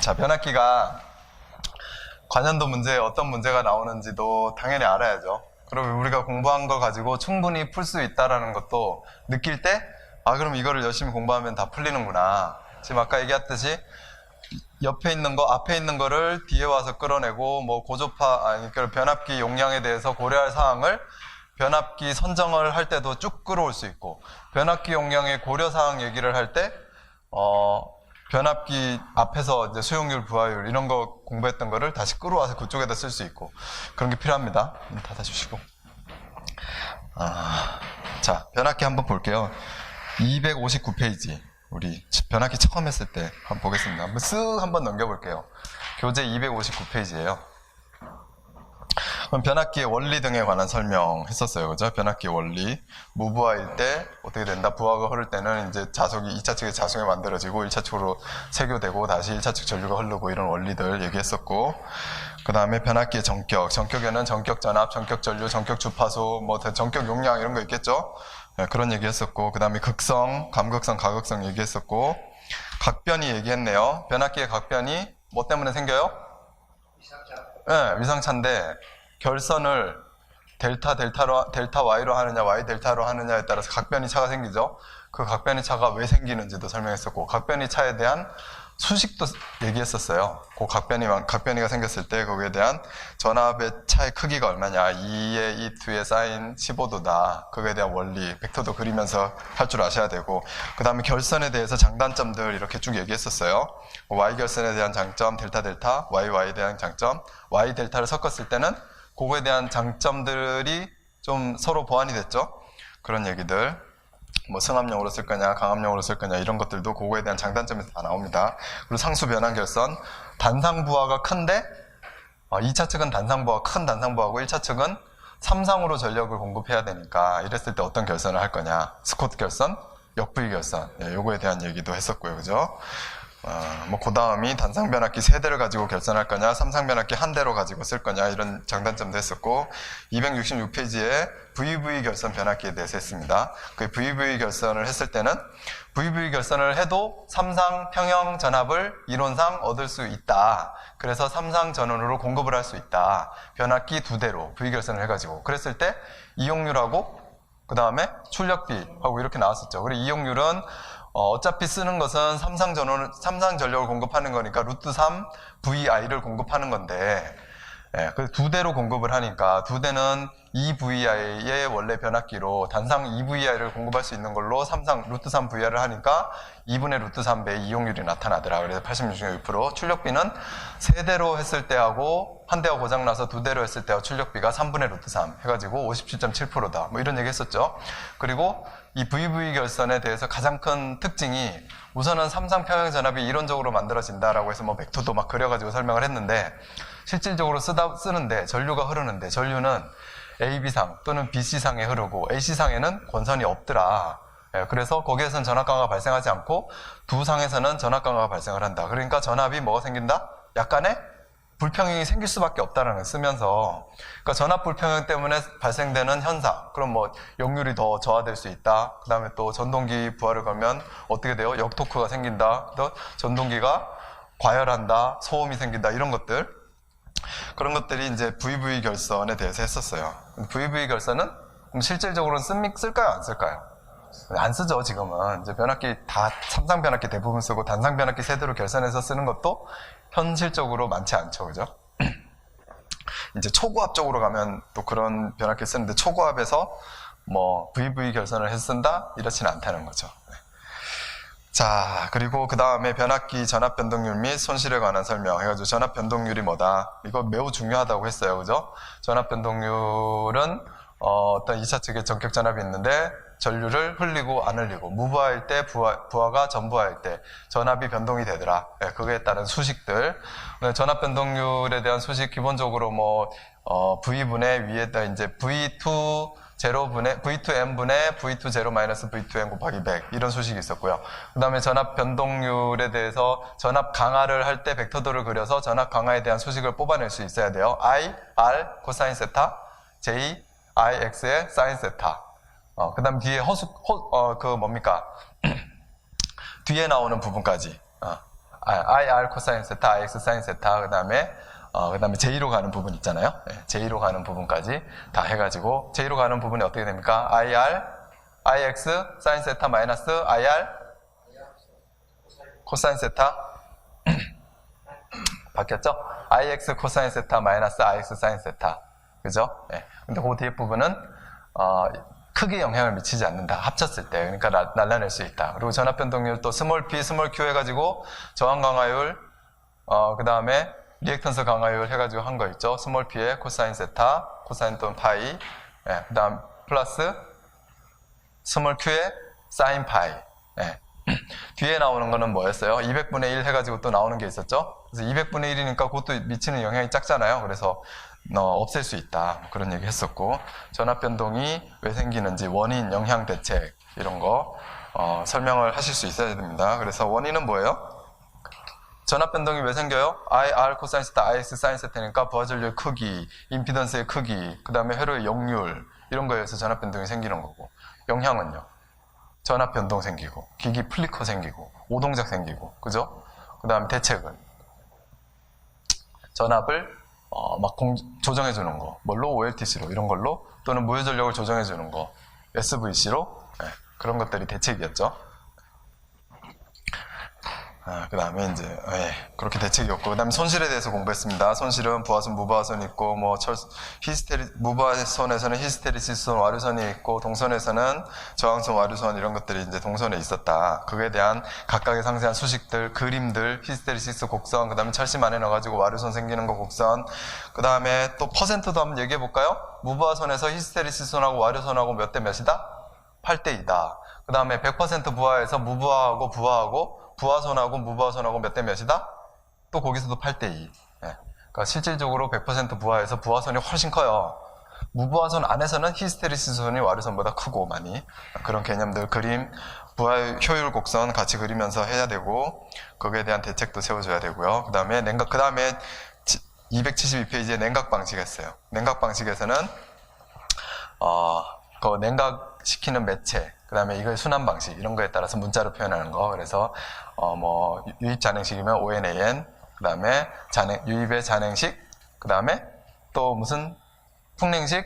자, 변압기가 관연도 문제에 어떤 문제가 나오는지도 당연히 알아야죠. 그리고 우리가 공부한 거 가지고 충분히 풀 수 있다라는 것도 느낄 때, 아, 그럼 이거를 열심히 공부하면 다 풀리는구나. 지금 아까 얘기했듯이 옆에 있는 거, 앞에 있는 거를 뒤에 와서 끌어내고, 뭐 그러니까 변압기 용량에 대해서 고려할 사항을 변압기 선정을 할 때도 쭉 끌어올 수 있고, 변압기 용량의 고려 사항 얘기를 할 때, 변압기 앞에서 이제 수용률, 부하율 이런 거 공부했던 거를 다시 끌어와서 그쪽에다 쓸 수 있고, 그런 게 필요합니다. 닫아주시고. 자, 변압기 한번 볼게요. 259페이지. 우리 변압기 처음 했을 때 한번 보겠습니다. 한번 쓱 한번 넘겨볼게요. 교재 259페이지예요. 그럼 변압기의 원리 등에 관한 설명했었어요. 그죠? 변압기의 원리. 무부하일 때 어떻게 된다? 부하가 흐를 때는 이제 자석이 2차 측에 자석이 만들어지고 1차 측으로 세교되고 다시 1차 측 전류가 흐르고 이런 원리들 얘기했었고, 그 다음에 변압기의 전격. 전격에는 전격 전압, 전격 전류, 전격 주파수, 뭐 전격 용량 이런 거 있겠죠? 네, 그런 얘기 했었고, 그 다음에 극성, 감극성, 가극성 얘기했었고, 각변이 얘기했네요. 변압기의 각변이 뭐 때문에 생겨요? 네, 위상차인데 결선을 델타 Y로 하느냐 Y 델타로 하느냐에 따라서 각변이 차가 생기죠. 그 각변이 차가 왜 생기는지도 설명했었고, 각변이 차에 대한 수식도 얘기했었어요. 그 각변이가 생겼을 때 거기에 대한 전압의 차의 크기가 얼마냐, 2의 2의 사인 15도다. 그거에 대한 원리, 벡터도 그리면서 할 줄 아셔야 되고, 그 다음에 결선에 대해서 장단점들 이렇게 쭉 얘기했었어요. Y 결선에 대한 장점, 델타, Y에 대한 장점, Y 델타를 섞었을 때는 그거에 대한 장점들이 좀 서로 보완이 됐죠. 그런 얘기들. 뭐 승합용으로 쓸 거냐, 강합용으로 쓸 거냐 이런 것들도 그거에 대한 장단점에서 다 나옵니다. 그리고 상수 변환 결선, 단상부하가 큰데 2차 측은 큰 단상부하고 1차 측은 삼상으로 전력을 공급해야 되니까 이랬을 때 어떤 결선을 할 거냐, 스코트 결선, 역부위 결선, 요거에 대한 얘기도 했었고요. 그죠? 뭐 그 다음이 단상 변압기 3대를 가지고 결선할 거냐, 삼상 변압기 1대로 가지고 쓸 거냐 이런 장단점도 했었고, 266페이지에 VV 결선 변압기에 대해서 했습니다. 그 VV 결선을 했을 때는 VV 결선을 해도 삼상 평형 전압을 이론상 얻을 수 있다. 그래서 삼상 전원으로 공급을 할 수 있다. 변압기 2대로 V 결선을 해가지고 그랬을 때 이용률하고 그 다음에 출력비하고 이렇게 나왔었죠. 그리고 이용률은 어차피 쓰는 것은 삼상 전력을 공급하는 거니까 루트 3 VI를 공급하는 건데, 그 2대로 공급을 하니까 2대는 2VI의 원래 변압기로 단상 2VI를 공급할 수 있는 걸로 루트 3 VI를 하니까 2분의 루트 3배의 이용률이 나타나더라. 그래서 86.6%. 출력비는 3대로 했을 때하고 한 대가 고장나서 2대로 했을 때하고 출력비가 3분의 루트 3 해가지고 57.7%다. 뭐 이런 얘기 했었죠. 그리고 이 VV 결선에 대해서 가장 큰 특징이 우선은 삼상 평형 전압이 이론적으로 만들어진다라고 해서 뭐 벡터도 막 그려가지고 설명을 했는데, 실질적으로 쓰는데 전류가 흐르는데 전류는 AB상 또는 BC상에 흐르고 AC상에는 권선이 없더라. 그래서 거기에서는 전압 강화가 발생하지 않고 두 상에서는 전압 강화가 발생을 한다. 그러니까 전압이 뭐가 생긴다? 약간의 불평형이 생길 수밖에 없다는 걸 쓰면서, 그러니까 전압 불평형 때문에 발생되는 현상, 그럼 뭐 역률이 더 저하될 수 있다. 그 다음에 또 전동기 부하를 걸면 어떻게 돼요? 역토크가 생긴다. 또 전동기가 과열한다. 소음이 생긴다. 이런 것들, 그런 것들이 이제 VV 결선에 대해서 했었어요. VV 결선은 그럼 실질적으로는 쓸까요? 안 쓸까요? 안 쓰죠. 지금은 이제 변압기 다 삼상 변압기 대부분 쓰고 단상 변압기 3대로 결선해서 쓰는 것도 현실적으로 많지 않죠. 그죠? 이제 초고압 쪽으로 가면 또 그런 변압기 쓰는데, 초고압에서 뭐 VV 결선을 해서 쓴다? 이렇지는 않다는 거죠. 자, 그리고 그 다음에 변압기 전압 변동률 및 손실에 관한 설명 해가지고, 전압 변동률이 뭐다? 이거 매우 중요하다고 했어요. 그죠? 전압 변동률은 어떤 2차 측에 전격 전압이 있는데 전류를 흘리고 안 흘리고, 무부하일 때 부하가 전부하일 때 전압이 변동이 되더라. 그거에 따른 수식들. 전압 변동률에 대한 수식 기본적으로 뭐 V분의 위에다 이제 V2 0분의 V2M분의 V2 0 마이너스 V2M 곱하기 100 이런 수식이 있었고요. 그 다음에 전압 변동률에 대해서 전압 강화를 할 때 벡터도를 그려서 전압 강화에 대한 수식을 뽑아낼 수 있어야 돼요. I, R, 코사인 세타, J, I, X의 사인 세타. 그 다음 뒤에 뭡니까? 뒤에 나오는 부분까지. IR 코사인 세타, IX 사인 세타, 그 다음에 J로 가는 부분 있잖아요. J로 가는 부분까지 다 해가지고, J로 가는 부분이 어떻게 됩니까? IR, IX 사인 세타 마이너스 IR 코사인 세타. 바뀌었죠? IX 코사인 세타 마이너스 IX 사인 세타. 그죠? 근데 그 뒤에 부분은, 크게 영향을 미치지 않는다. 합쳤을 때. 그러니까 날라낼 수 있다. 그리고 전압 변동률 또 스몰 p, 스몰 q 해가지고 저항 강화율, 그 다음에 리액턴스 강화율 해가지고 한 거 있죠. 스몰 p에 코사인 세타, 코사인 또는 파이, 그 다음 플러스 스몰 q에 사인 파이. 뒤에 나오는 거는 뭐였어요? 200분의 1 해가지고 또 나오는 게 있었죠. 그래서 200분의 1이니까 그것도 미치는 영향이 작잖아요. 그래서 없앨 수 있다. 그런 얘기 했었고, 전압 변동이 왜 생기는지 원인, 영향, 대책 이런 거 설명을 하실 수 있어야 됩니다. 그래서 원인은 뭐예요? 전압 변동이 왜 생겨요? IR 코사인 세타, IX 사인 세타니까 부하전류의 크기, 임피던스의 크기, 그 다음에 회로의 역률 이런 거에 의해서 전압 변동이 생기는 거고, 영향은요? 전압 변동 생기고, 기기 플리커 생기고, 오동작 생기고, 그죠? 그 다음에 대책은 전압을 조정해 주는 거, 뭘로? OLTC로 이런 걸로, 또는 무효 전력을 조정해 주는 거, SVC로 그런 것들이 대책이었죠. 그 다음에 이제 그렇게 대책이 없고, 그 다음에 손실에 대해서 공부했습니다. 손실은 부하선, 무부하선 있고, 무부하선에서는 히스테리시스선, 와류선이 있고, 동선에서는 저항선, 와류선 이런 것들이 이제 동선에 있었다. 그에 대한 각각의 상세한 수식들, 그림들, 히스테리시스 곡선, 그 다음에 철심 안에 넣어가지고 와류선 생기는 거 곡선, 그 다음에 또 퍼센트도 한번 얘기해 볼까요? 무부하선에서 히스테리시스선하고 와류선하고 몇 대 몇이다? 8대 2다. 그 다음에 100% 부하에서 무부하하고 부하하고 부하선하고 무부하선하고 몇 대 몇이다? 또 거기서도 8대 2. 그러니까 실질적으로 100% 부하에서 부하선이 훨씬 커요. 무부하선 안에서는 히스테리시스선이 와류선보다 크고 많이. 그런 개념들, 그림, 부하 효율 곡선 같이 그리면서 해야 되고, 거기에 대한 대책도 세워줘야 되고요. 그 다음에 272페이지에 냉각 방식 했어요. 냉각 방식에서는 그 냉각시키는 매체, 그 다음에 이걸 순환 방식, 이런 거에 따라서 문자로 표현하는 거. 그래서, 유입 잔행식이면 ONAN, 그 다음에 유입의 잔행식, 그 다음에 또 무슨 풍냉식,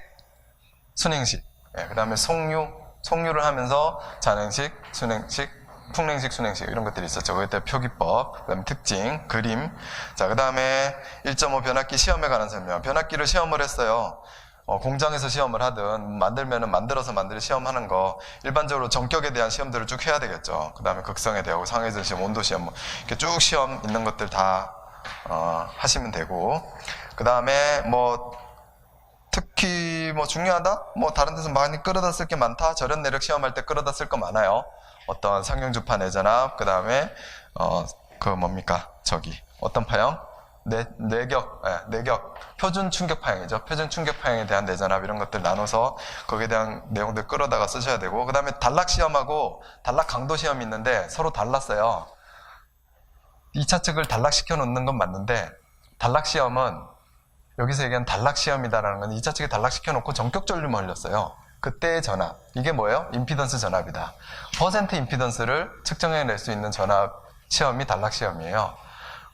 순행식, 그 다음에 송유를 하면서 잔행식, 순행식, 풍냉식, 순행식, 이런 것들이 있었죠. 그때 표기법, 그 다음에 특징, 그림. 자, 그 다음에 1.5 변압기 시험에 관한 설명. 변압기를 시험을 했어요. 공장에서 시험을 하든 만들어서 시험하는 거, 일반적으로 전격에 대한 시험들을 쭉 해야 되겠죠. 그 다음에 극성에 대하고 상회전 시험, 온도 시험, 이렇게 쭉 시험 있는 것들 다 하시면 되고, 그 다음에 특히 중요하다? 다른 데서 많이 끌어다 쓸 게 많다? 절연 내력 시험할 때 끌어다 쓸 거 많아요. 어떤 상용주파 내전압, 그 다음에 어떤 파형? 내격, 표준 충격 파형이죠. 표준 충격 파형에 대한 내전압 이런 것들 나눠서 거기에 대한 내용들 끌어다가 쓰셔야 되고, 그 다음에 단락 시험하고 단락 강도 시험이 있는데 서로 달랐어요. 2차 측을 단락시켜 놓는 건 맞는데, 단락 시험은 여기서 얘기한 단락 시험이다라는 건 2차 측에 단락시켜 놓고 전격 전류만 흘렸어요. 그때의 전압, 이게 뭐예요? 임피던스 전압이다. 퍼센트 임피던스를 측정해낼 수 있는 전압 시험이 단락 시험이에요.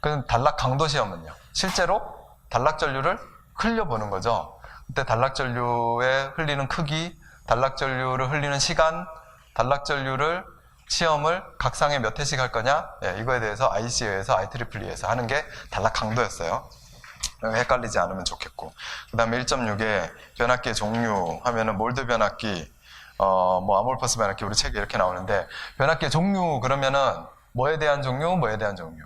그럼 단락 강도 시험은요? 실제로 단락 전류를 흘려보는 거죠. 그때 단락 전류에 흘리는 크기, 단락 전류를 흘리는 시간, 단락 전류를 시험을 각상에 몇 회씩 할 거냐? 이거에 대해서 IC에서 IEEE에서 하는 게 단락 강도였어요. 헷갈리지 않으면 좋겠고. 그 다음에 1.6에 변압기의 종류 하면은 몰드 변압기, 아몰퍼스 변압기, 우리 책에 이렇게 나오는데, 변압기의 종류 그러면은 뭐에 대한 종류, 뭐에 대한 종류?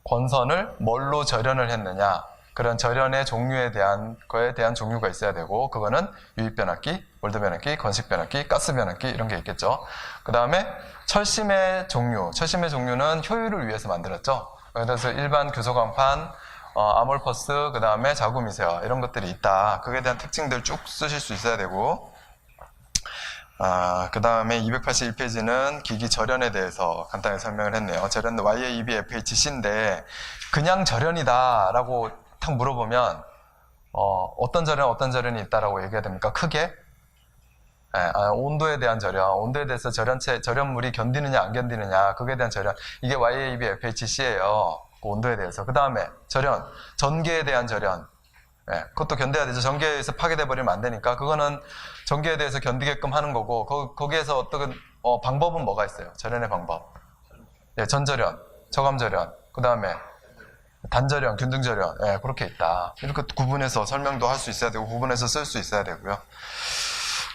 권선을 뭘로 절연을 했느냐, 그런 절연의 종류에 대한 거에 대한 종류가 있어야 되고, 그거는 유입 변압기, 몰드 변압기, 건식 변압기, 가스 변압기 이런 게 있겠죠. 그 다음에 철심의 종류는 효율을 위해서 만들었죠. 그래서 일반 교소광판, 아몰퍼스, 그 다음에 자구미세화 이런 것들이 있다. 그에 대한 특징들 쭉 쓰실 수 있어야 되고, 그 다음에 281페이지는 기기 절연에 대해서 간단히 설명을 했네요. 절연 YAEB FHC인데 그냥 절연이다 라고 탁 물어보면 어떤 절연이 있다라고 얘기해야 됩니까? 크게? 온도에 대한 절연, 온도에 대해서 절연물이 견디느냐 안 견디느냐, 그거에 대한 절연. 이게 YAB FHC예요. 그 온도에 대해서. 그 다음에 절연, 전기에 대한 절연. 그것도 견뎌야 되죠. 전기에 의해서 파괴돼 버리면 안 되니까. 그거는 전기에 대해서 견디게끔 하는 거고, 거기에서 어떤 방법은 뭐가 있어요? 절연의 방법. 전절연, 저감절연, 그 다음에 단절연, 균등절연, 그렇게 있다. 이렇게 구분해서 설명도 할 수 있어야 되고, 구분해서 쓸 수 있어야 되고요.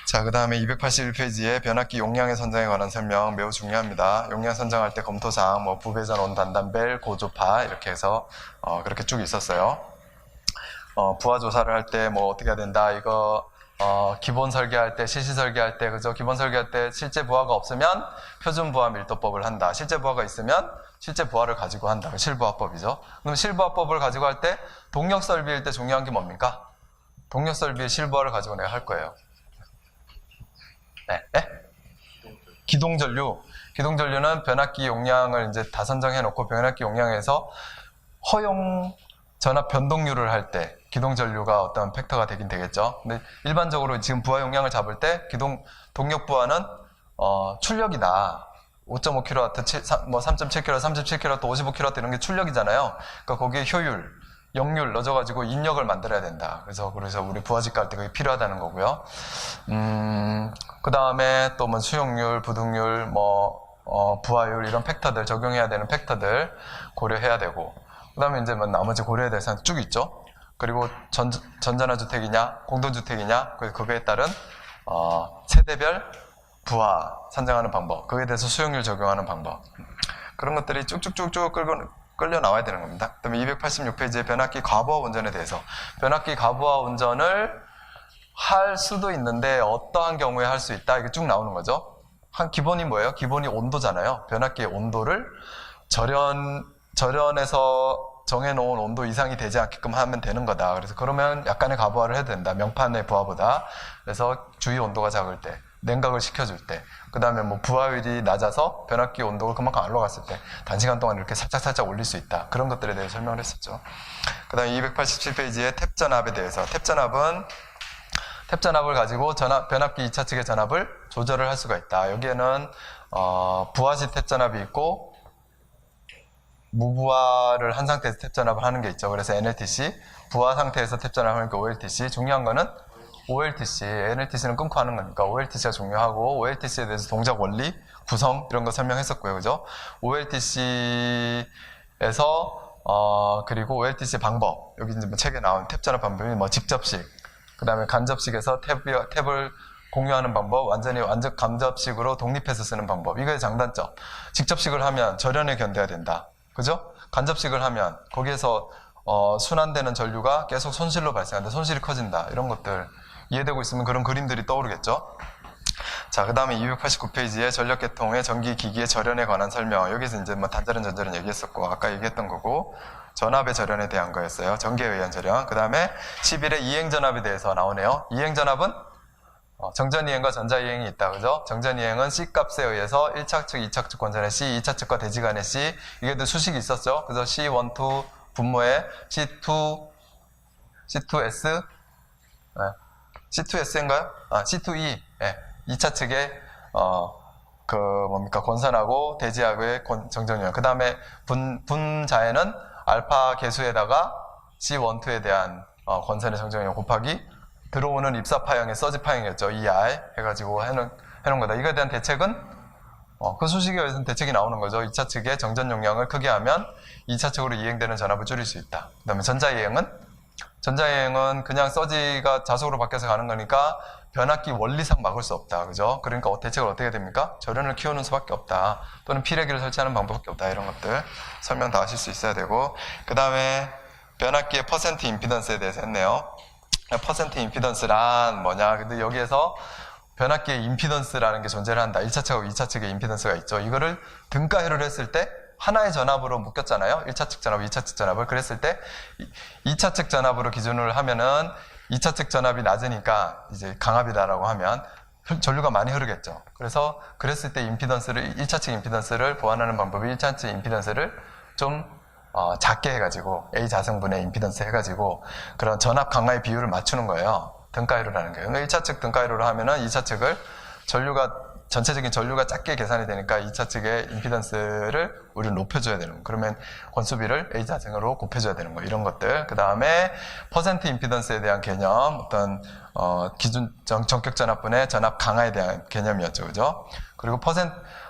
자, 그 다음에 281페이지에 변압기 용량의 선정에 관한 설명 매우 중요합니다. 용량 선정할 때 검토사항, 뭐 부배전, 온단단벨, 고조파 이렇게 해서 그렇게 쭉 있었어요. 부하 조사를 할 때 뭐 어떻게 해야 된다. 이거 기본 설계할 때, 실시 설계할 때, 그죠? 기본 설계할 때 실제 부하가 없으면 표준 부하 밀도법을 한다. 실제 부하가 있으면 실제 부하를 가지고 한다. 실부하법이죠. 그럼 실부하법을 가지고 할 때 동력 설비일 때 중요한 게 뭡니까? 동력 설비의 실부하를 가지고 내가 할 거예요. 기동전류. 기동전류는 변압기 용량을 이제 다 선정해 놓고 변압기 용량에서 허용 전압 변동률을 할 때 기동전류가 어떤 팩터가 되긴 되겠죠. 근데 일반적으로 지금 부하 용량을 잡을 때 동력 부하는 출력이다. 5.5kW, 뭐 3.7kW, 37kW, 55kW 이런 게 출력이잖아요. 그러니까 거기에 효율, 역률 넣어가지고 인력을 만들어야 된다. 그래서 우리 부하직 갈 때 그게 필요하다는 거고요. 그 다음에 또 뭐 수용률, 부등률, 부하율 이런 팩터들 적용해야 되는 팩터들 고려해야 되고. 그 다음에 이제 뭐 나머지 고려해야 될 사항 쭉 있죠. 그리고 전자주택이냐, 공동주택이냐, 그거에 따른 세대별 부하 산정하는 방법, 그거에 대해서 수용률 적용하는 방법, 그런 것들이 쭉쭉쭉쭉 끌려 나와야 되는 겁니다. 그 다음에 286페이지에 변압기 과부하 운전에 대해서, 변압기 과부하 운전을 할 수도 있는데 어떠한 경우에 할 수 있다, 이게 쭉 나오는 거죠. 기본이 뭐예요? 기본이 온도잖아요. 변압기의 온도를 절연에서 정해놓은 온도 이상이 되지 않게끔 하면 되는 거다. 그래서 그러면 약간의 과부하를 해도 된다. 명판의 부하보다. 그래서 주위 온도가 작을 때, 냉각을 시켜줄 때, 그 다음에 뭐 부하율이 낮아서 변압기 온도가 그만큼 안 올라갔을 때 단시간 동안 이렇게 살짝 올릴 수 있다. 그런 것들에 대해 설명을 했었죠. 그 다음에 287페이지에 탭전압에 대해서, 탭전압을 가지고 변압기 2차 측의 전압을 조절을 할 수가 있다. 여기에는 부하시 탭전압이 있고 무부하를 한 상태에서 탭전압을 하는 게 있죠. 그래서 NLTC, 부하 상태에서 탭전압을 하는 게 OLTC. 중요한 거는 OLTC, NLTC는 끊고 하는 거니까 OLTC가 중요하고, OLTC에 대해서 동작 원리, 구성 이런 거 설명했었고요. 그죠? OLTC에서 그리고 OLTC 방법, 여기 이제 뭐 책에 나온 탭전압 방법이 뭐 직접식, 그 다음에 간접식에서 탭을 공유하는 방법, 완전 간접식으로 독립해서 쓰는 방법, 이거의 장단점. 직접식을 하면 절연에 견뎌야 된다. 그죠? 간접식을 하면 거기에서 순환되는 전류가 계속 손실로 발생한다. 손실이 커진다. 이런 것들 이해되고 있으면 그런 그림들이 떠오르겠죠? 자, 그 다음에 289페이지에 전력계통의 전기기기의 절연에 관한 설명. 여기서 이제 뭐 단절연, 전절연 얘기했었고, 아까 얘기했던 거고, 전압의 절연에 대한 거였어요. 전기에 의한 절연. 그 다음에 11의 이행전압에 대해서 나오네요. 이행전압은 정전이행과 전자이행이 있다. 그죠? 정전이행은 C값에 의해서 1차 측, 2차 측 권선의 C, 2차 측과 대지 간의 C. 이게 또 수식이 있었죠. 그래서 C12 분모에 C2S, C2S인가요? C2E. 2차 측에, 권선하고 대지하고의 정전이행. 그 다음에 분자에는 알파 계수에다가 C12에 대한 권선의 정전이행 곱하기 들어오는 입사파형의 서지파형이었죠. ER 해가지고 해놓은 거다. 이거에 대한 대책은 그 수식에 의해서는 대책이 나오는 거죠. 2차 측의 정전 용량을 크게 하면 2차 측으로 이행되는 전압을 줄일 수 있다. 그 다음에 전자이행은 그냥 서지가 자속으로 바뀌어서 가는 거니까 변압기 원리상 막을 수 없다. 그죠? 그러니까 대책을 어떻게 해야 됩니까? 절연을 키우는 수밖에 없다. 또는 피레기를 설치하는 방법밖에 없다. 이런 것들 설명 다 하실 수 있어야 되고, 그 다음에 변압기의 퍼센트 임피던스에 대해서 했네요. 퍼센트 임피던스란 뭐냐? 근데 여기에서 변압기의 임피던스라는 게 존재를 한다. 1차 측하고 2차 측의 임피던스가 있죠. 이거를 등가율을 했을 때 하나의 전압으로 묶였잖아요. 1차 측 전압, 2차 측 전압을. 그랬을 때 2차 측 전압으로 기준을 하면은 2차 측 전압이 낮으니까 이제 강압이다라고 하면 전류가 많이 흐르겠죠. 그랬을 때 1차 측 임피던스를 보완하는 방법이 1차 측 임피던스를 좀 작게 해가지고 A 자성분의 임피던스 해가지고 그런 전압 강화의 비율을 맞추는 거예요. 등가이로라는 거예요. 1차 측 등가이로를 하면은 2차 측을 전체적인 전류가 작게 계산이 되니까 2차 측의 임피던스를 우리는 높여줘야 되는 거예요. 그러면 권수비를 A 자생으로 곱해줘야 되는 거예요. 이런 것들. 그 다음에 퍼센트 임피던스에 대한 개념, 어떤 기준 전격 전압분의 전압 강화에 대한 개념이었죠, 그죠? 그리고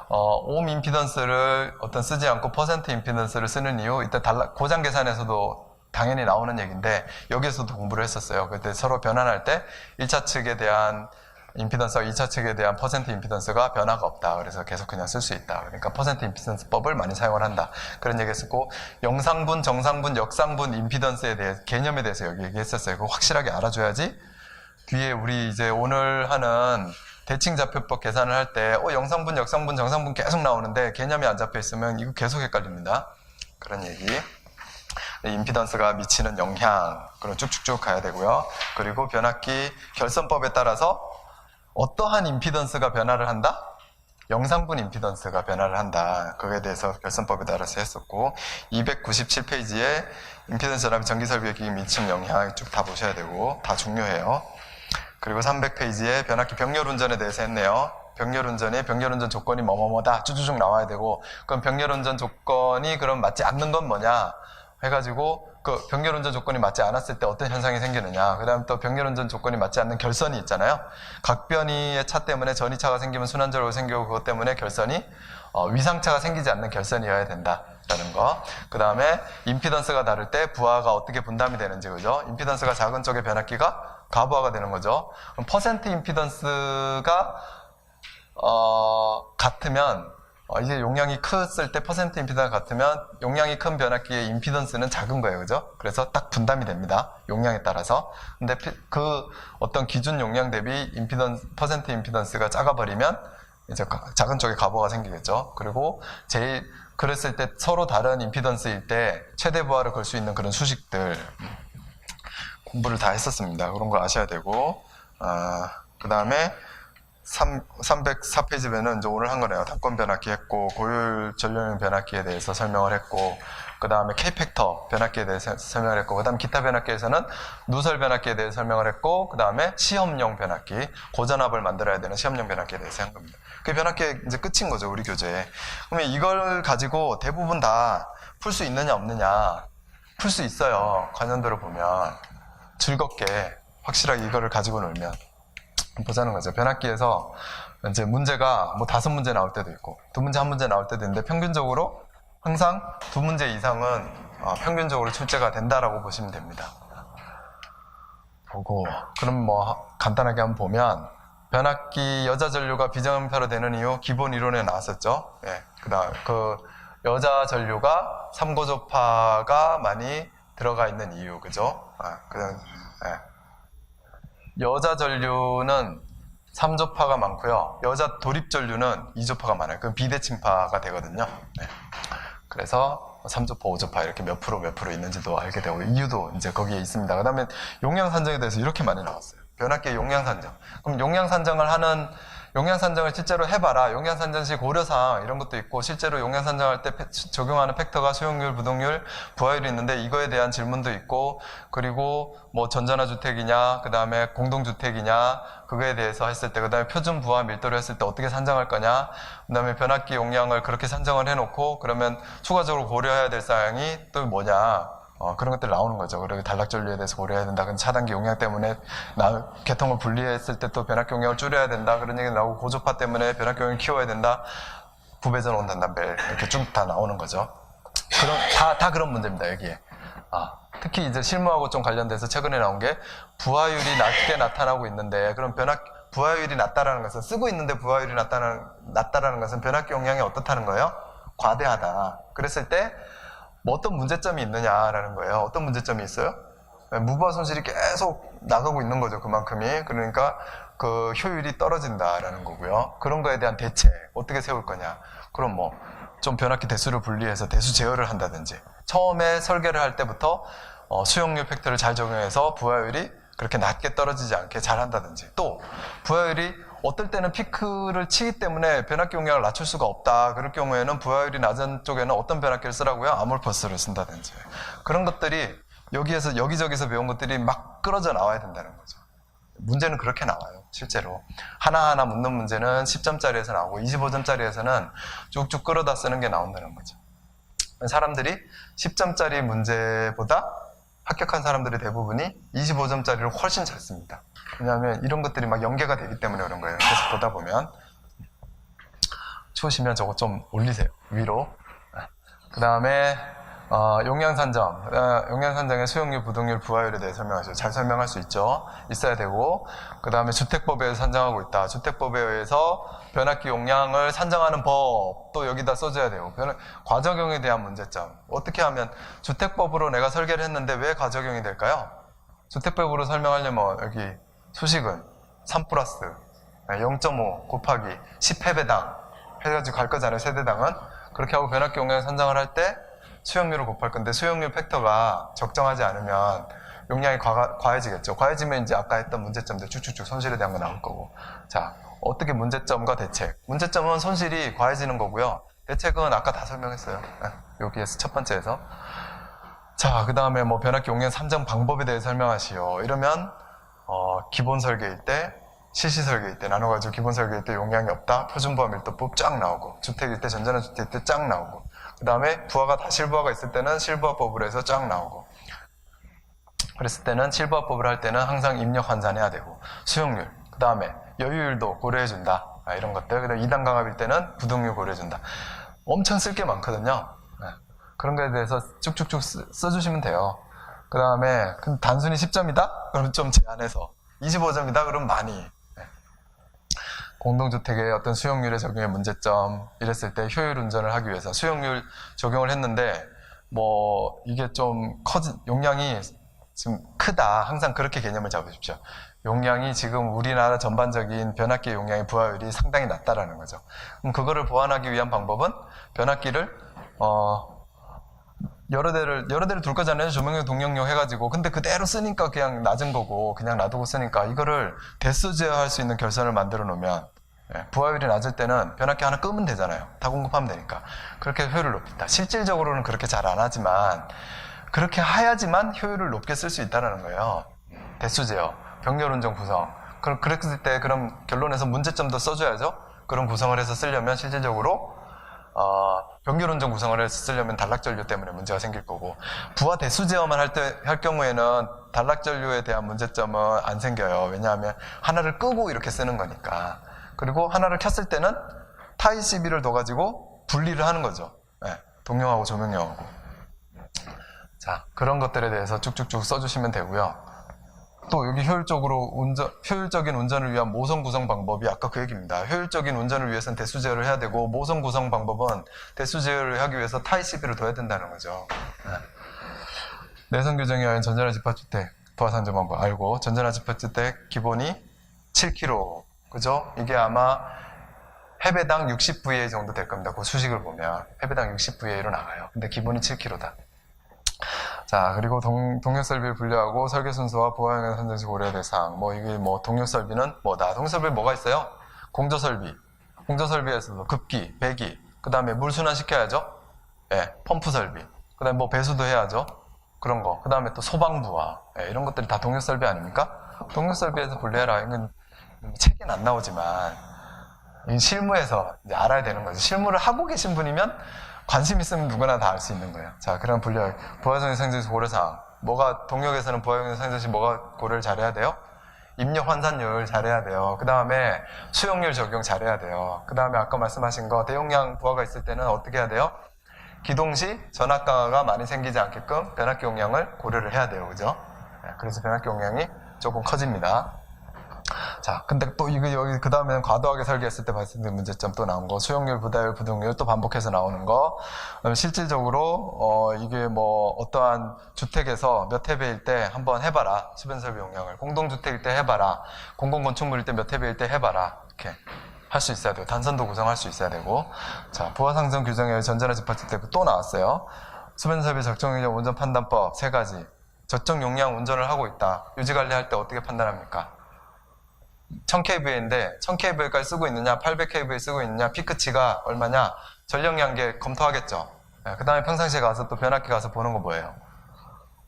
옴 임피던스를 쓰지 않고 퍼센트 임피던스를 쓰는 이유, 이때 고장 계산에서도 당연히 나오는 얘기인데 여기에서도 공부를 했었어요. 그때 서로 변환할 때 1차 측에 대한 임피던스와 2차 측에 대한 퍼센트 임피던스가 변화가 없다. 그래서 계속 그냥 쓸 수 있다. 그러니까 퍼센트 임피던스법을 많이 사용을 한다. 그런 얘기 했었고, 영상분, 정상분, 역상분 임피던스에 대해 개념에 대해서 여기 얘기했었어요. 그거 확실하게 알아줘야지 뒤에 우리 이제 오늘 하는 대칭좌표법 계산을 할 때 영상분, 역상분, 정상분 계속 나오는데 개념이 안 잡혀 있으면 이거 계속 헷갈립니다. 그런 얘기. 임피던스가 미치는 영향, 그럼 쭉쭉쭉 가야 되고요. 그리고 변압기 결선법에 따라서 어떠한 임피던스가 변화를 한다? 영상분 임피던스가 변화를 한다. 그거에 대해서 결선법에 따라서 했었고, 297페이지에 임피던스 전압이 전기설비에 미치는 영향 쭉 다 보셔야 되고, 다 중요해요. 그리고 300페이지에 변압기 병렬운전에 대해서 했네요. 병렬운전 조건이 뭐뭐뭐다 쭈쭈쭉 나와야 되고, 그럼 병렬운전 조건이 그럼 맞지 않는 건 뭐냐 해가지고 그 병렬운전 조건이 맞지 않았을 때 어떤 현상이 생기느냐, 그 다음 또 병렬운전 조건이 맞지 않는 결선이 있잖아요. 각변이의 차 때문에 전이차가 생기면 순환적으로 생기고, 그것 때문에 결선이 위상차가 생기지 않는 결선이어야 된다라는 거. 그 다음에 임피던스가 다를 때 부하가 어떻게 분담이 되는지, 그죠? 임피던스가 작은 쪽의 변압기가 가부하가 되는 거죠. 그럼 퍼센트 임피던스가 같으면 이제 용량이 컸을 때 퍼센트 임피던스가 같으면 용량이 큰 변압기의 임피던스는 작은 거예요, 그죠? 그래서 딱 분담이 됩니다, 용량에 따라서. 근데 그 어떤 기준 용량 대비 퍼센트 임피던스가 작아버리면 이제 작은 쪽에 가부하가 생기겠죠. 그리고 그랬을 때 서로 다른 임피던스일 때 최대 부하를 걸 수 있는 그런 수식들 공부를 다 했었습니다. 그런 거 아셔야 되고, 그 다음에 304페이지에는 이제 오늘 한 거네요. 답권 변압기 했고, 고효율 전류용 변압기에 대해서 설명을 했고, 그 다음에 K팩터 변압기에 대해서 설명을 했고, 그 다음 기타 변압기에서는 누설 변압기에 대해서 설명을 했고, 그 다음에 시험용 변압기, 고전압을 만들어야 되는 시험용 변압기에 대해서 한 겁니다. 그 변압기의 이제 끝인 거죠, 우리 교재에. 그러면 이걸 가지고 대부분 다 풀 수 있느냐 없느냐? 풀 수 있어요. 관련도로 보면. 즐겁게 확실하게 이거를 가지고 놀면 보자는 거죠. 변압기에서 이제 문제가 뭐 5문제 나올 때도 있고 2문제, 1문제 나올 때도 있는데, 평균적으로 항상 2문제 이상은 평균적으로 출제가 된다라고 보시면 됩니다. 보고, 그럼 뭐 간단하게 한번 보면, 변압기 여자 전류가 비정음표로 되는 이유 기본 이론에 나왔었죠. 예. 그다음 여자 전류가 3고조파가 많이 들어가 있는 이유, 그죠? 여자 전류는 3조파가 많고요. 여자 도립 전류는 2조파가 많아요. 그럼 비대칭파가 되거든요. 네. 그래서 3조파, 5조파 이렇게 몇 프로 있는지도 알게 되고, 이유도 이제 거기에 있습니다. 그 다음에 용량 산정에 대해서 이렇게 많이 나왔어요. 변압기의 용량 산정. 그럼 용량 산정을 실제로 해봐라. 용량 산정 시 고려사항 이런 것도 있고, 실제로 용량 산정할 때 적용하는 팩터가 소용률, 부동률, 부하율이 있는데 이거에 대한 질문도 있고, 그리고 뭐 전전화 주택이냐, 그 다음에 공동주택이냐, 그거에 대해서 했을 때, 그 다음에 표준 부하 밀도를 했을 때 어떻게 산정할 거냐, 그 다음에 변압기 용량을 그렇게 산정을 해놓고 그러면 추가적으로 고려해야 될 사항이 또 뭐냐, 그런 것들 나오는 거죠. 그리고 단락전류에 대해서 고려해야 된다. 그럼 차단기 용량 때문에 계통을 분리했을 때 또 변압기 용량을 줄여야 된다. 그런 얘기 나오고, 고조파 때문에 변압기 용량을 키워야 된다. 부배전 온단단벨 이렇게 쭉 다 나오는 거죠. 다 그런 문제입니다, 여기에. 특히 이제 실무하고 좀 관련돼서 최근에 나온 게 부하율이 낮게 나타나고 있는데, 그럼 부하율이 낮다라는 것은, 쓰고 있는데 부하율이 낮다라는 것은 변압기 용량이 어떻다는 거예요? 과대하다. 그랬을 때 뭐 어떤 문제점이 있느냐라는 거예요. 어떤 문제점이 있어요? 무부하 손실이 계속 나가고 있는 거죠, 그만큼이. 그러니까 그 효율이 떨어진다라는 거고요. 그런 거에 대한 대책 어떻게 세울 거냐. 그럼 뭐 좀 변압기 대수를 분리해서 대수 제어를 한다든지, 처음에 설계를 할 때부터 수용률 팩터를 잘 적용해서 부하율이 그렇게 낮게 떨어지지 않게 잘 한다든지, 또 부하율이 어떨 때는 피크를 치기 때문에 변압기 용량을 낮출 수가 없다. 그럴 경우에는 부하율이 낮은 쪽에는 어떤 변압기를 쓰라고요? 아몰퍼스를 쓴다든지. 그런 것들이 여기에서 여기저기서 배운 것들이 막 끌어져 나와야 된다는 거죠. 문제는 그렇게 나와요. 실제로. 하나하나 묻는 문제는 10점짜리에서 나오고 25점짜리에서는 쭉쭉 끌어다 쓰는 게 나온다는 거죠. 사람들이 10점짜리 문제보다 합격한 사람들의 대부분이 25점짜리를 훨씬 잘 씁니다. 왜냐하면 이런 것들이 막 연계가 되기 때문에 그런 거예요. 계속 보다 보면. 추우시면 저거 좀 올리세요. 위로. 그 다음에 용량 산정. 용량 산정의 수용률, 부동률, 부하율에 대해 설명하죠. 잘 설명할 수 있죠. 있어야 되고. 그 다음에 주택법에 의해서 산정하고 있다. 주택법에 의해서 변압기 용량을 산정하는 법도 여기다 써줘야 되고. 과적용에 대한 문제점. 어떻게 하면 주택법으로 내가 설계를 했는데 왜 과적용이 될까요? 주택법으로 설명하려면 여기 수식은 3 플러스 0.5 곱하기 10회배당 해가지고 갈 거잖아요. 세대당은. 그렇게 하고 변압기 용량을 산정을 할 때 수용률을 곱할 건데 수용률 팩터가 적정하지 않으면 용량이 과해지겠죠. 과해지면 이제 아까 했던 문제점들 쭉쭉쭉 손실에 대한 거 나올 거고. 자, 어떻게 문제점과 대책. 문제점은 손실이 과해지는 거고요. 대책은 아까 다 설명했어요. 여기에서 첫 번째에서. 자, 그 다음에 뭐 변압기 용량 산정 방법에 대해 설명하시오. 이러면 기본 설계일 때, 실시 설계일 때 나눠가지고 기본 설계일 때 용량이 없다. 표준부하 밀도법 쫙 나오고, 주택일 때, 전자는 주택일 때 쫙 나오고, 그 다음에 부하가 다 실부하가 있을 때는 실부하법으로 해서 쫙 나오고, 그랬을 때는 실부하법을 할 때는 항상 입력 환산해야 되고, 수용률, 그 다음에 여유율도 고려해준다. 이런 것들. 그 다음에 2단 강압일 때는 부동률 고려해준다. 엄청 쓸 게 많거든요. 그런 거에 대해서 쭉쭉쭉 써주시면 돼요. 그 다음에 단순히 10점이다? 그러면 좀 제한해서 25점이다? 그러면 많이. 공동주택의 어떤 수용률의 적용의 문제점 이랬을 때 효율 운전을 하기 위해서 수용률 적용을 했는데 뭐 이게 좀 용량이 지금 크다. 항상 그렇게 개념을 잡으십시오. 용량이 지금 우리나라 전반적인 변압기 용량의 부하율이 상당히 낮다라는 거죠. 그럼 그거를 보완하기 위한 방법은 변압기를 여러 대를 둘 거잖아요. 조명용, 동력용 해가지고. 근데 그대로 쓰니까 그냥 낮은 거고, 그냥 놔두고 쓰니까 이거를 대수 제어할 수 있는 결선을 만들어 놓으면, 부하율이 낮을 때는 변압기 하나 끄면 되잖아요. 다 공급하면 되니까. 그렇게 효율을 높인다. 실질적으로는 그렇게 잘 안 하지만, 그렇게 해야지만 효율을 높게 쓸 수 있다는 거예요. 대수 제어, 병렬 운전 구성. 그랬을 때 그럼 결론에서 문제점도 써줘야죠. 그런 구성을 해서 쓰려면 실질적으로 병렬 운전 구성을 해서 쓰려면 단락전류 때문에 문제가 생길 거고, 부하 대수 제어만 할 경우에는 단락전류에 대한 문제점은 안 생겨요. 왜냐하면 하나를 끄고 이렇게 쓰는 거니까. 그리고 하나를 켰을 때는 타이 시비를 둬가지고 분리를 하는 거죠. 동력하고 조명용하고. 자, 그런 것들에 대해서 쭉쭉쭉 써주시면 되고요. 또 여기 효율적인 운전을 위한 모성 구성 방법이 아까 그 얘기입니다. 효율적인 운전을 위해서는 대수 제어를 해야 되고, 모성 구성 방법은 대수 제어를 하기 위해서 타이 시비를 둬야 된다는 거죠. 내성 규정에 의한 전자나 집합주택 부하 산정 방법 알고, 전자나 집합주택 기본이 7kg. 그죠? 이게 아마 해배당 60VA 정도 될 겁니다. 그 수식을 보면 해배당 60VA로 나가요. 근데 기본이 7kg다. 자, 그리고 동력 설비를 분류하고 설계 순서와 부하 영향 선정시 고려될 사항. 이게 동력 설비는 뭐다? 동력 설비 뭐가 있어요? 공조 설비. 공조 설비에서도 급기, 배기. 그 다음에 물 순환 시켜야죠. 펌프 설비. 그 다음에 배수도 해야죠. 그런 거. 그 다음에 또 소방부하. 이런 것들이 다 동력 설비 아닙니까? 동력 설비에서 분류해라. 이건 책엔 안 나오지만 실무에서 이제 알아야 되는 거죠. 실무를 하고 계신 분이면 관심 있으면 누구나 다 알 수 있는 거예요. 자, 그럼 분류. 부하성의 상정시 고려사항. 동력에서는 부하성의 상정시 뭐가 고려를 잘해야 돼요? 입력 환산율 잘해야 돼요. 그 다음에 수용률 적용 잘해야 돼요. 그 다음에 아까 말씀하신 거 대용량 부하가 있을 때는 어떻게 해야 돼요? 기동 시 전압 강화가 많이 생기지 않게끔 변압기 용량을 고려를 해야 돼요. 그죠? 그래서 변압기 용량이 조금 커집니다. 자, 근데 또 여기 그 다음에는 과도하게 설계했을 때 발생된 문제점 또 나온 거, 수용률, 부하율, 부동률 또 반복해서 나오는 거. 그다음에 실질적으로 이게 어떠한 주택에서 몇 회배일 때 한번 해봐라. 수변설비 용량을. 공동주택일 때 해봐라. 공공건축물일 때 몇 회배일 때 해봐라. 이렇게 할 수 있어야 되고, 단선도 구성할 수 있어야 되고. 자, 부하 상정 규정에 의해 전자나 집합주택 또 나왔어요. 수변설비 적정 용량 운전 판단법 3가지. 적정 용량 운전을 하고 있다. 유지관리할 때 어떻게 판단합니까? 1000kVA인데 1000kVA까지 쓰고 있느냐, 800kVA 쓰고 있느냐, 피크치가 얼마냐, 전력량계 검토하겠죠. 그 다음에 평상시에 가서 또 변압기 가서 보는 거 뭐예요?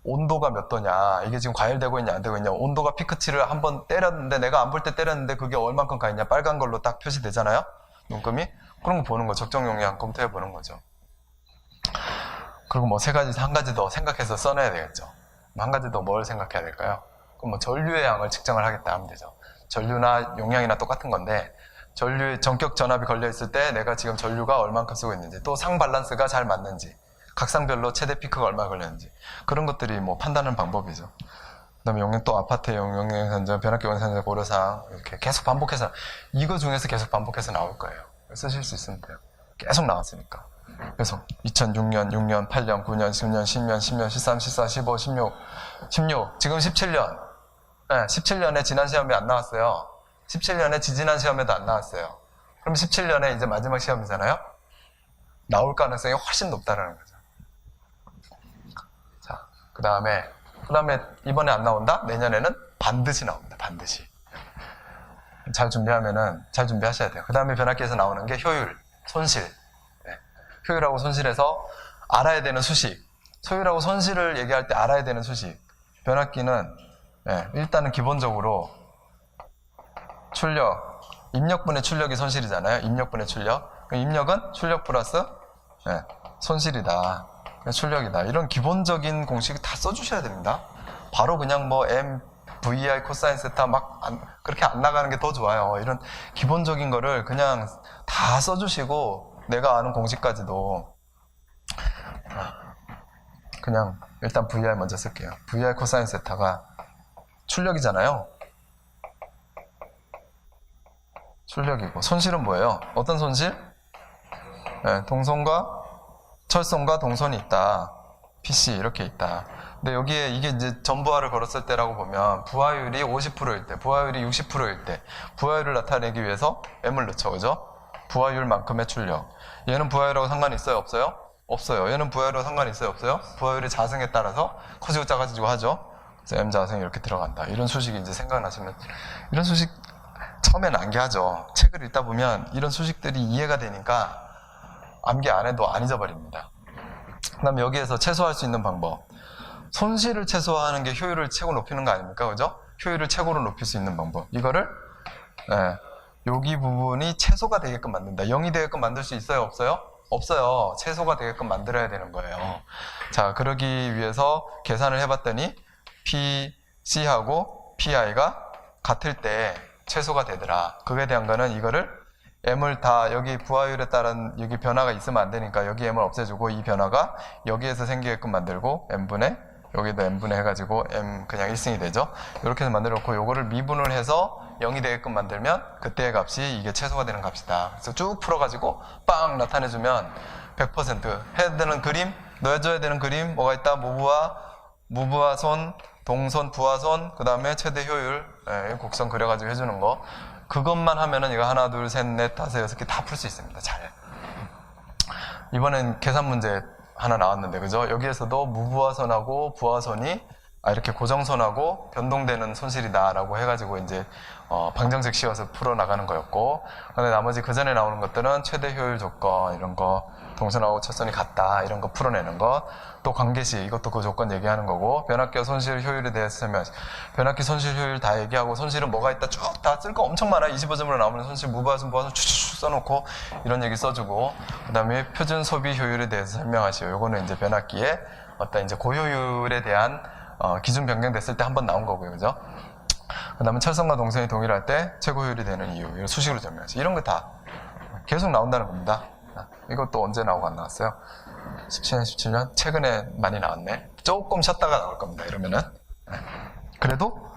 온도가 몇 도냐, 이게 지금 과열되고 있냐 안 되고 있냐, 온도가 피크치를 한번 때렸는데 내가 안 볼 때 때렸는데 그게 얼만큼 가 있냐, 빨간 걸로 딱 표시되잖아요, 눈금이. 그런 거 보는 거, 적정 용량 검토해 보는 거죠. 그리고 뭐 한 가지 더 생각해서 써내야 되겠죠. 한 가지 더 뭘 생각해야 될까요? 그럼 뭐 전류의 양을 측정을 하겠다 하면 되죠. 전류나 용량이나 똑같은 건데, 전류의 전격 전압이 걸려 있을 때 내가 지금 전류가 얼만큼 쓰고 있는지, 또 상 밸런스가 잘 맞는지, 각상별로 최대 피크가 얼마 걸렸는지, 그런 것들이 뭐 판단하는 방법이죠. 그 다음에 용량, 또 아파트용 용량 산정, 변압기 원산정 고려사항, 이렇게 계속 반복해서, 이거 중에서 계속 반복해서 나올 거예요. 쓰실 수 있으면 돼요. 계속 나왔으니까. 그래서 2006년, 6년, 8년, 9년, 10년, 10년, 10년, 13, 14, 15, 16, 지금 17년. 네, 17년에 지난 시험이 안 나왔어요. 17년에 지지난 시험에도 안 나왔어요. 그럼 17년에 이제 마지막 시험이잖아요. 나올 가능성이 훨씬 높다는 거죠. 자, 그 다음에 이번에 안 나온다? 내년에는 반드시 나옵니다. 반드시. 잘 준비하셔야 돼요. 그 다음에 변압기에서 나오는 게 효율, 손실. 네. 효율하고 손실에서 알아야 되는 수식. 효율하고 손실을 얘기할 때 알아야 되는 수식. 변압기는 일단은 기본적으로 출력, 입력분의 출력이 손실이잖아요. 입력분의 출력. 입력은 출력 플러스 손실이다. 출력이다. 이런 기본적인 공식 다 써주셔야 됩니다. 바로 그냥 뭐 M, VI, 코사인 세타 그렇게 안 나가는 게 더 좋아요. 이런 기본적인 거를 그냥 다 써주시고, 내가 아는 공식까지도 그냥 일단 VI 먼저 쓸게요. VI 코사인 세타가 출력이잖아요. 출력이고, 손실은 뭐예요? 어떤 손실? 동선과 철선과 동선이 있다. PC 이렇게 있다. 근데 여기에 이게 이제 전부하를 걸었을 때라고 보면 부하율이 50%일 때, 부하율이 60%일 때, 부하율을 나타내기 위해서 M을 넣죠. 그죠? 부하율만큼의 출력. 얘는 부하율하고 상관이 있어요? 없어요? 없어요. 얘는 부하율하고 상관이 있어요? 없어요? 부하율의 자승에 따라서 커지고 작아지고 하죠. 그래서 M 자승이 이렇게 들어간다. 이런 수식이 이제 생각나시면, 이런 수식 처음엔 암기하죠. 책을 읽다 보면 이런 수식들이 이해가 되니까 암기 안 해도 안 잊어버립니다. 그 다음에 여기에서 최소화할 수 있는 방법. 손실을 최소화하는 게 효율을 최고 높이는 거 아닙니까? 그죠? 효율을 최고로 높일 수 있는 방법. 이거를, 여기 부분이 최소가 되게끔 만든다. 0이 되게끔 만들 수 있어요? 없어요? 없어요. 최소가 되게끔 만들어야 되는 거예요. 자, 그러기 위해서 계산을 해봤더니 PC하고 PI가 같을 때 최소가 되더라. 그거에 대한 거는 이거를 M을 다 여기 부하율에 따른 여기 변화가 있으면 안 되니까 여기 M을 없애주고, 이 변화가 여기에서 생기게끔 만들고, M분의 여기도 M분의 해가지고 M 그냥 1승이 되죠. 이렇게 해서 만들어 놓고, 요거를 미분을 해서 0이 되게끔 만들면 그때의 값이 이게 최소가 되는 값이다. 그래서 쭉 풀어가지고 빵 나타내주면 100% 해야 되는 그림, 넣어줘야 되는 그림 뭐가 있다? 무부하손, 동선, 부하손, 그 다음에 최대 효율, 곡선 그려가지고 해주는 거. 그것만 하면은 이거 하나, 둘, 셋, 넷, 다섯, 여섯 개 다 풀 수 있습니다. 잘. 이번엔 계산 문제 하나 나왔는데, 그죠? 여기에서도 무부하선하고 부하선이 이렇게 고정선하고 변동되는 손실이다라고 해가지고 이제 방정식 씌워서 풀어나가는 거였고, 근데 나머지 그 전에 나오는 것들은 최대 효율 조건 이런 거, 동선하고 첫선이 같다 이런 거 풀어내는 거, 또 관계식 이것도 그 조건 얘기하는 거고, 변압기와 손실 효율에 대해서 설명. 변압기 손실 효율 다 얘기하고, 손실은 뭐가 있다 쭉 다 쓸 거 엄청 많아. 25점으로 나오는 손실 무부하선 부하선 쭉쭉 써놓고 이런 얘기 써주고, 그 다음에 표준 소비 효율에 대해서 설명하시오. 요거는 이제 변압기의 어떤 이제 고효율에 대한 기준 변경됐을 때 한번 나온 거고요. 그죠? 그 다음에 철선과 동선이 동일할 때 최고 효율이 되는 이유. 이런 수식으로 설명하시오. 이런 거 다 계속 나온다는 겁니다. 이것도 언제 나오고 안 나왔어요? 17년, 17년? 최근에 많이 나왔네. 조금 쉬었다가 나올 겁니다. 이러면은. 그래도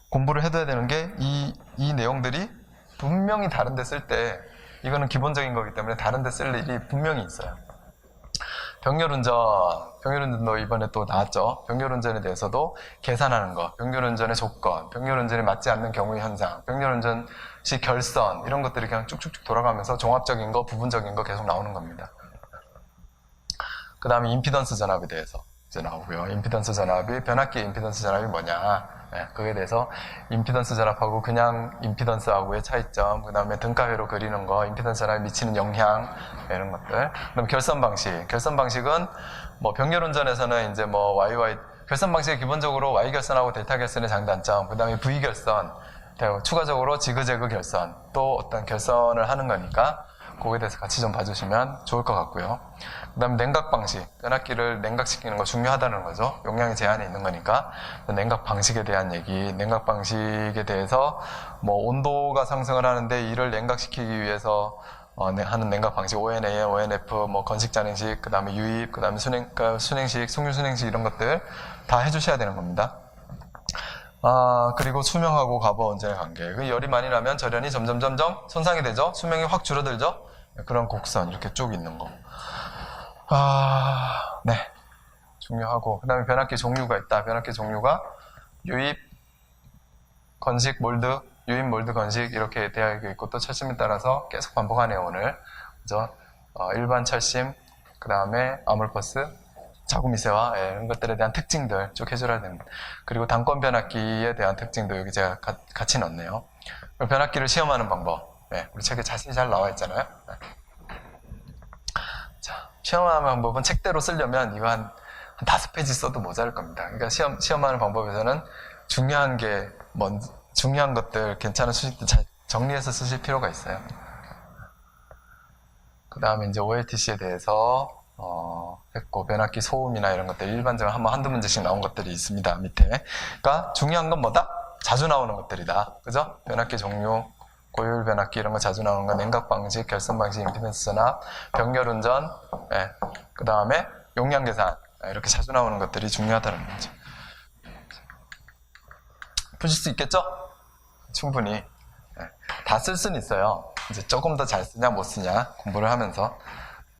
공부를 해둬야 되는 게 이 내용들이 분명히 다른 데 쓸 때, 이거는 기본적인 거기 때문에 다른 데 쓸 일이 분명히 있어요. 병렬운전도 이번에 또 나왔죠. 병렬운전에 대해서도 계산하는 거, 병렬운전의 조건, 병렬운전에 맞지 않는 경우의 현상, 병렬운전 시 결선, 이런 것들이 그냥 쭉쭉쭉 돌아가면서 종합적인 거, 부분적인 거 계속 나오는 겁니다. 그 다음에 임피던스 전압에 대해서 이제 나오고요. 임피던스 전압이, 변압기 임피던스 전압이 뭐냐, 그거에 대해서 임피던스 전압하고 그냥 임피던스하고의 차이점, 그 다음에 등가회로 그리는 거, 임피던스 전압에 미치는 영향, 이런 것들. 그 다음에 결선 방식은 뭐 병렬운전에서는 이제 뭐 YY 결선 방식이 기본적으로 Y 결선하고 델타 결선의 장단점, 그 다음에 V 결선, 추가적으로 지그재그 결선, 또 어떤 결선을 하는 거니까 그거에 대해서 같이 좀 봐주시면 좋을 것 같고요. 그 다음에 냉각 방식, 변압기를 냉각시키는 거 중요하다는 거죠. 용량이 제한이 있는 거니까. 냉각 방식에 대한 얘기, 냉각 방식에 대해서 뭐 온도가 상승을 하는데 이를 냉각시키기 위해서 하는 냉각 방식, ONA, ONF, 뭐 건식 잔행식, 그 다음에 유입, 그 다음에 순행식, 속류 순행식 이런 것들 다 해주셔야 되는 겁니다. 그리고 수명하고 가버 원전의 관계. 그 열이 많이 나면 절연이 점점 손상이 되죠. 수명이 확 줄어들죠. 그런 곡선 이렇게 쭉 있는 거. 네. 중요하고. 그 다음에 변압기 종류가 있다. 변압기 종류가 유입, 건식, 몰드, 유입, 몰드, 건식 이렇게 되어 있고 또 철심에 따라서 계속 반복하네요, 오늘. 그죠? 일반 철심, 그 다음에 아몰퍼스, 자구미세화 이런 것들에 대한 특징들 쭉 해줘야 됩니다. 그리고 단권 변압기에 대한 특징도 여기 제가 같이 넣었네요. 변압기를 시험하는 방법. 우리 책에 자세히 잘 나와 있잖아요. 자, 시험하는 방법은 책대로 쓰려면 이거 한 5페이지 써도 모자랄 겁니다. 그러니까 시험하는 방법에서는 중요한 것들, 괜찮은 수식들 잘 정리해서 쓰실 필요가 있어요. 그 다음에 이제 OLTC에 대해서 했고, 변압기 소음이나 이런 것들 일반적으로 한두 문제씩 나온 것들이 있습니다, 밑에. 그러니까 중요한 건 뭐다? 자주 나오는 것들이다. 그죠? 변압기 종류, 고효율 변압기 이런 거 자주 나오는 거, 냉각 방식, 결선 방식, 임피던스 전압, 병렬 운전, 그 다음에 용량 계산, 이렇게 자주 나오는 것들이 중요하다는 거죠. 푸실 수 있겠죠? 충분히. 다 쓸 수는 있어요. 이제 조금 더 잘 쓰냐 못 쓰냐 공부를 하면서.